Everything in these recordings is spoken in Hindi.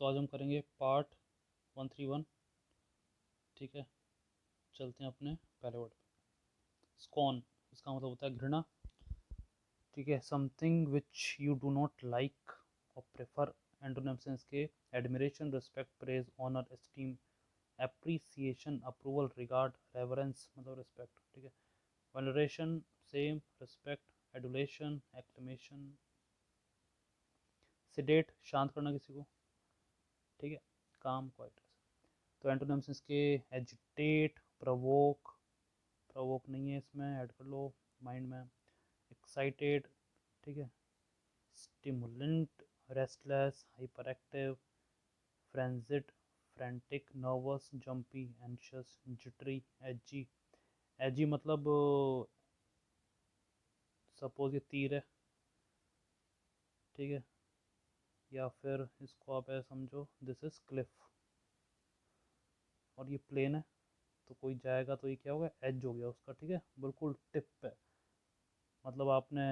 तो आज हम करेंगे पार्ट 131। ठीक है, चलते हैं अपने पहले वर्ड पे। स्कॉन, इसका मतलब होता है घृणा। ठीक है, something which you do not like और प्रेफर। एंटोनिम्स हैं इसके admiration, respect, praise, honour, esteem, appreciation, approval, regard, reverence मतलब रिस्पेक्ट। ठीक है, veneration same, respect, adulation, acclamation, sedate शांत करना किसी को। ठीक है, काम, क्वाइट। तो एंटोनिम्स इसके एजिटेट, प्रवोक, प्रवोक नहीं है इसमें, ऐड कर लो माइंड में। एक्साइटेड, ठीक है, stimulant, restless, hyperactive, frenzied, frantic, nervous, jumpy, anxious, jittery, edgy. Edgy मतलब सपोज ये तीर है, ठीक है, या फिर इसको आप ऐसे समझो दिस इज क्लिफ, और ये प्लेन है, तो कोई जाएगा तो ये क्या होगा, एज हो गया उसका। ठीक है, बिल्कुल टिप पे, मतलब आपने,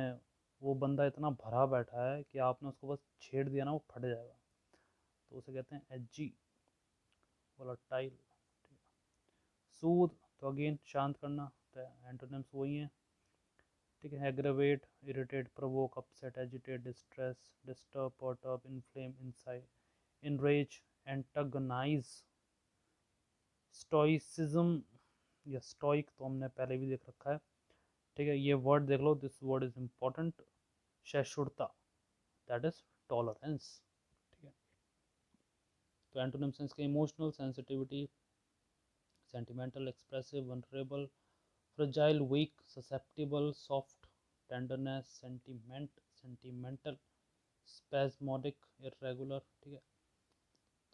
वो बंदा इतना भरा बैठा है कि आपने उसको बस छेड़ दिया ना वो फट जाएगा, तो उसे कहते हैं एजी, वोलेटाइल। सूद, तो अगेन शांत करना, तो एंटोनिम्स वही हैं। ठीक है, aggravate, irritate, provoke, upset, agitate, distress, disturb, perturb, inflame, incite, enrage, antagonise, stoicism या स्टोइक तो हमने पहले भी देख रखा है। ठीक है, ये वर्ड देख लो, दिस वर्ड इज इम्पोर्टेंट। सहिष्णुता, दैट इज टॉलरेंस। ठीक है, तो एंटोनिम्स इसके emotional, sensitivity, sentimental, expressive, vulnerable, fragile, weak, susceptible, soft, tenderness, sentiment, sentimental, spasmodic, irregular. ठीक है,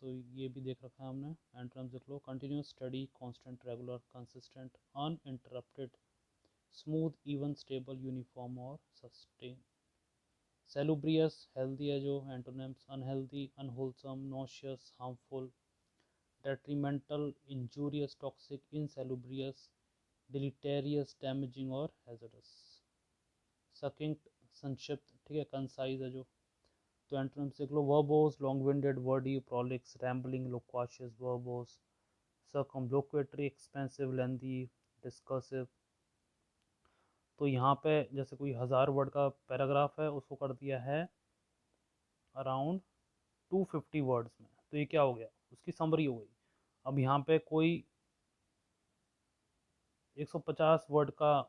तो ये भी देख रखा है हमने। एंटोनिम्स देख लो, continuous, study, constant, regular, consistent, uninterrupted, smooth, even, stable, uniform और सस्टेन। सेलुब्रियस हेल्दी है जो antonyms, unhealthy, unwholesome, nauseous, harmful, detrimental, injurious, toxic, insalubrious, deleterious, damaging और हैजर्डस। सकिंक्ट संक्षिप्त, ठीक है, कंसाइज है जो। तो एंटोनिम्स देख लो, verbose, long winded, wordy, prolix, rambling, loquacious, verbose, circumlocutory, expansive, lengthy, discursive. तो यहाँ पे जैसे कोई 1000 वर्ड का पैराग्राफ है, उसको कर दिया है अराउंड 250 वर्ड्स में, तो ये क्या हो गया, उसकी समरी हो गई। अब यहाँ पे कोई 150 वर्ड का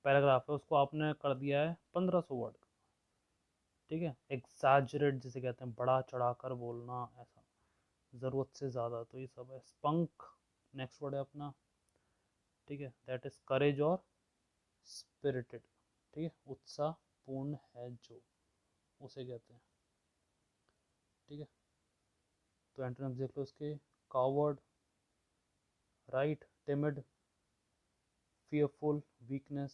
पैराग्राफ है, उसको आपने कर दिया है 1500 वर्ड का। ठीक है, एग्जैजरेट जिसे कहते हैं, बड़ा चढ़ाकर बोलना, ऐसा ज़रूरत से ज़्यादा, तो ये सब है। स्पंक नेक्स्ट वर्ड है अपना, ठीक है, दैट इज करेज और स्पिरिटेड। ठीक है, उत्साह पूर्ण है जो, उसे कहते हैं। ठीक है, तो एंटोनिम्स देख लो उसके, coward, right, timid, fearful, weakness,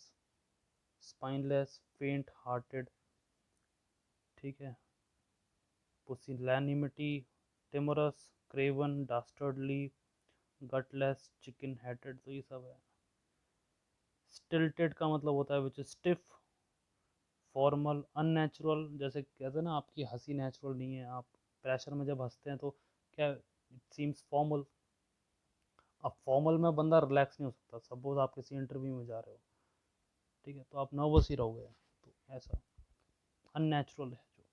spineless, faint hearted। ठीक है, pusillanimity, timorous, craven, dastardly, gutless, chicken headed, तो ये सब है। stilted का मतलब होता है विच स्टिफ, फॉर्मल, अननेचुरल, जैसे कहते हैं ना आपकी हंसी नेचुरल नहीं है, आप प्रेशर में जब हंसते हैं तो क्या, इट सीम्स फॉर्मल। अब फॉर्मल में बंदा रिलैक्स नहीं हो सकता, सपोज आप किसी इंटरव्यू में जा रहे हो, ठीक है, तो आप नर्वस ही रहोगे, तो ऐसा अननेचुरल है जो।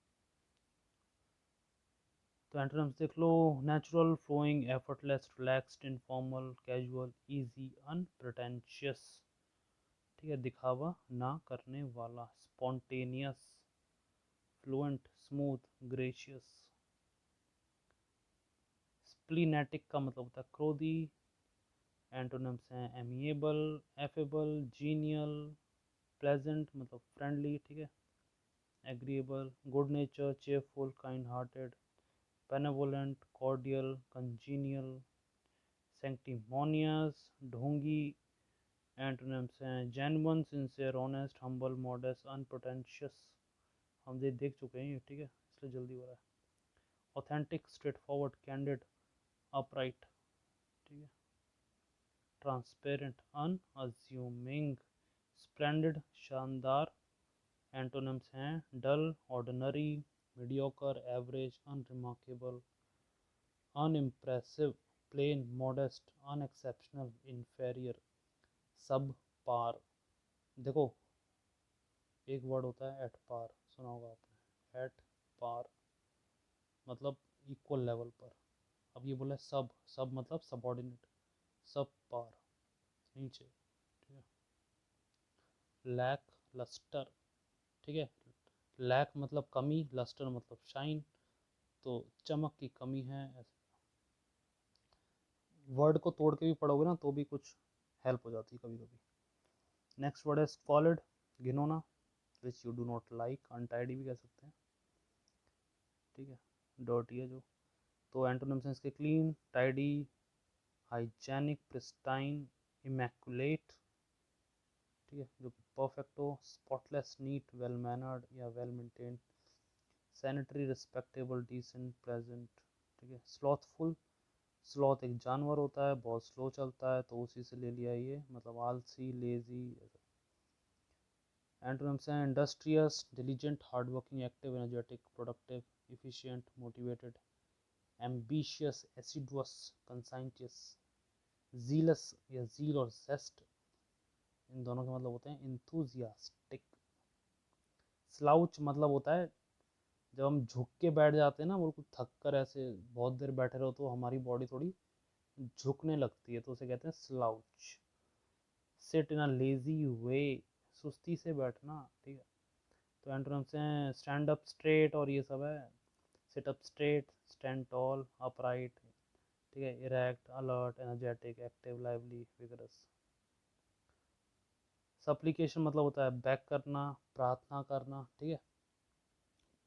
तो एंटोनिम्स देख लो, natural, flowing, effortless, relaxed, informal, casual, easy, unpretentious. ठीक है, दिखावा ना करने वाला, spontaneous, fluent, smooth, gracious. Splenetic का मतलब होता है क्रोधी। एंटोनिम्स हैं एमिएबल, एफेबल, जीनियल, प्लेजेंट मतलब फ्रेंडली, ठीक है, agreeable, good nature, cheerful, kind hearted, benevolent, cordial, congenial, sanctimonious, ढोंगी। एंटोनिम्स हैं genuine, sincere, honest, humble, modest, unpretentious. हम ये देख चुके हैं, ठीक है, इसलिए जल्दी हो रहा है। Authentic, straight forward, candid, upright. ठीक है, ट्रांसपेरेंट, अनअज्यूमिंग, स्प्लेंडिड, शानदार। एंटोनिम्स हैं dull, ordinary, mediocre, average, unremarkable, unimpressive, plain, modest, unexceptional, inferior, subpar. देखो एक वर्ड होता है एट पार, सुना होगा आपने, एट पार मतलब इक्वल लेवल पर। अब ये बोला सब, सब मतलब सबॉर्डिनेट, सब पार नीचे, ठीक है। लैक लस्टर, ठीक है, लैक मतलब कमी, लस्टर मतलब शाइन, तो चमक की कमी है ऐसे। वर्ड को तोड़ के भी पढ़ोगे ना तो भी कुछ हेल्प हो जाती है कभी कभी। नेक्स्ट वर्ड है स्क्वालिड, घिनौना, विच you do not like, untidy भी कह सकते हैं, ठीक है, डर्टी है जो। तो एंटोनिम्स हैं इसके clean, tidy, hygienic, pristine, immaculate, ठीक है, जो परफेक्ट हो, स्पॉटलेस, नीट, वेल मैनर्ड या well maintained, sanitary, respectable, decent, pleasant, ठीक है। स्लॉथफुल, स्लॉथ एक जानवर होता है, बहुत स्लो चलता है, तो उसी से ले लिया ये, मतलब आलसी, लेजी। एंटोनिम्स हैं industrious, diligent, hardworking, active, energetic, productive, efficient, motivated, ambitious, assiduous, conscientious, zealous या जील और जेस्ट, इन दोनों के मतलब होते हैं इंथुजियास्टिक। स्लाउच मतलब होता है जब हम झुक के बैठ जाते हैं ना, बिल्कुल थक कर ऐसे बहुत देर बैठे रहो तो हमारी बॉडी थोड़ी झुकने लगती है, तो उसे कहते हैं slouch. Sit in a lazy way, सुस्ती से बैठना, ठीक है। तो एंटोनिम्स हैं स्टैंड अप स्ट्रेट, और ये सब है, sit up straight, stand toll, upright, ठीक है, erect, alert, energetic, active, lively, vigorous. Supplication मतलब होता है बैक करना, प्रार्थना करना, ठीक है,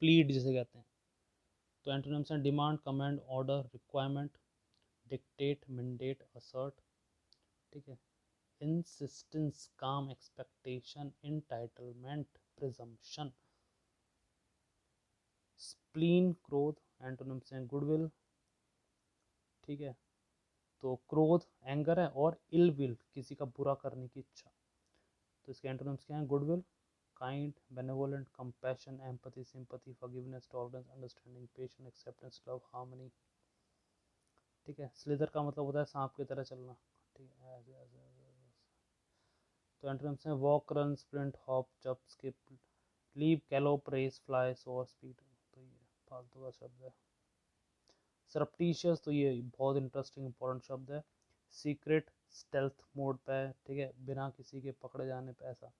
प्लीड जिसे कहते हैं। तो एंटोनिम्स हैं demand, commend, order, requirement, dictate, mandate, assert, ठीक है, इंसिस्टेंस, काम, एक्सपेक्टेशन, इंटाइटलमेंट, प्रिजम्पशन। स्प्लीन, क्रोध, एंटोनिम्स हैं गुडविल, ठीक है, तो क्रोध एंगर है, और इल विल किसी का बुरा करने की इच्छा, तो इसके एंटोनिम्स क्या हैं, goodwill, kind, benevolent, compassion, empathy, sympathy, forgiveness, tolerance, understanding, patience, acceptance, love, harmony, ठीक है। स्लिदर का मतलब होता है सांप की तरह चलना, ठीक है, ऐसे ऐसे ऐसे। तो एंटोनिम्स हैं walk, run, sprint, hop, jump, skip, leap, gallop, race, fly, soar, speed, तो ये फालतू का शब्द है। सरप्टिशियस, तो ये बहुत इंटरेस्टिंग इंपॉर्टेंट शब्द है। सीक्रेट, स्टेल्थ मोड पे है, ठीक है, बिना किसी के पकड़े जाने पे, ऐसा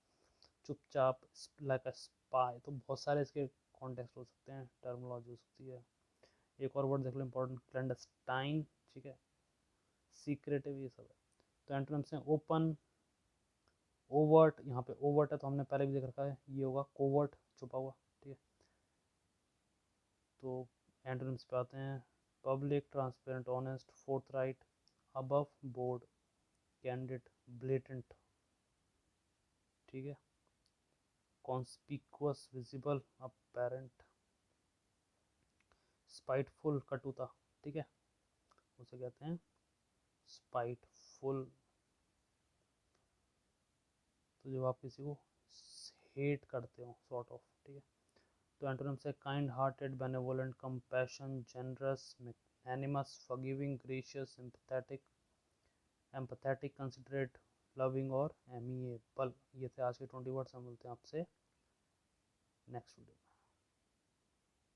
चुपचाप, लाइक अ स्पाई, तो बहुत सारे इसके कॉन्टेक्स्ट हो सकते हैं, टर्मोलॉजी हो सकती है। एक और वर्ड देख लो इंपॉर्टेंट, क्लैंडस्टाइन, ठीक है, सीक्रेटिव, ये सब है। तो एंटोनिम्स हैं ओपन, ओवर्ट, यहाँ पे ओवर्ट है तो हमने पहले भी देख रखा है, ये होगा कोवर्ट, छुपा हुआ, ठीक है। तो एंटोनिम्स पे आते हैं public, transparent, honest, forthright, above board, candid, blatant, ठीक है, कॉन्स्पिकुअस, विजिबल, अपैरेंट, स्पाइटफुल, कटुता, ठीक है, उसे कहते हैं स्पाइटफुल। तो जब आप किसी को हेट करते हो सॉर्ट ऑफ, ठीक है। तो एंटोनिम्स है kind hearted, benevolent, compassion, generous, magnanimous, forgiving, gracious, sympathetic, empathetic, considerate, loving और एमिएबल। ये थे आज के 20 वर्ड्स। हम मिलते हैं आपसे नेक्स्ट वीडियो।